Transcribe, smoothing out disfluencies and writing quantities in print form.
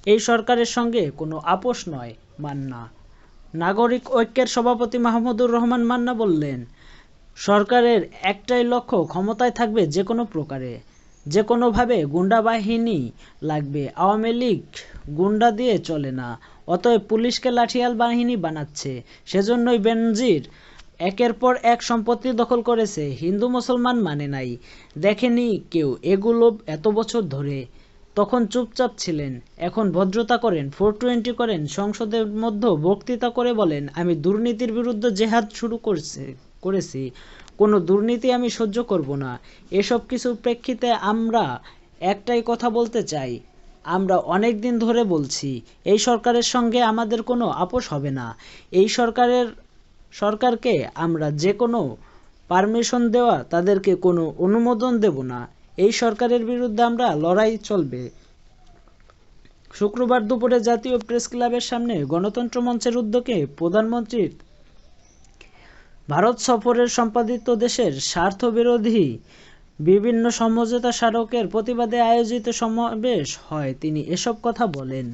এই সরকারের সঙ্গে কোনো আপোষ নয়। মান্না। নাগরিক ঐক্যের সভাপতি মাহমুদুর রহমান মান্না বললেন, সরকারের একটাই লক্ষ্য, ক্ষমতায় থাকবে যে কোনো প্রকারে, যে কোনোভাবে গুন্ডা বাহিনী লাগবে। আওয়ামী লীগ গুন্ডা দিয়ে চলে না, অতএব পুলিশকে লাঠিয়াল বাহিনী বানাচ্ছে। সেজন্যই বেনজির একের পর এক সম্পত্তি দখল করেছে। হিন্দু মুসলমান মানে নাই, দেখেনি কেউ এগুলো এত বছর ধরে। তখন চুপচাপ ছিলেন, এখন ভদ্রতা করেন, 420 করেন, সংসদের মধ্যে বক্তৃতা করে বলেন, আমি দুর্নীতির বিরুদ্ধে জেহাদ শুরু করেছি, কোনো দুর্নীতি আমি সহ্য করব না। এসব কিছুর প্রেক্ষিতে আমরা একটাই কথা বলতে চাই, আমরা অনেক দিন ধরে বলছি, এই সরকারের সঙ্গে আমাদের কোনো আপোষ হবে না। এই সরকারকে আমরা যে কোনো পারমিশন দেওয়া, তাদেরকে কোনো অনুমোদন দেব না। এই সরকারের বিরুদ্ধে আমরা লড়াই চলবে। শুক্রবার দুপুরে জাতীয় প্রেস ক্লাবের সামনে গণতন্ত্র মঞ্চের উদ্যোগে প্রধানমন্ত্রীর ভারত সফরের সম্পাদিত দেশের স্বার্থবিরোধী বিভিন্ন সমঝোতা স্মারকের প্রতিবাদে আয়োজিত সমাবেশ হয় তিনি এসব কথা বলেন।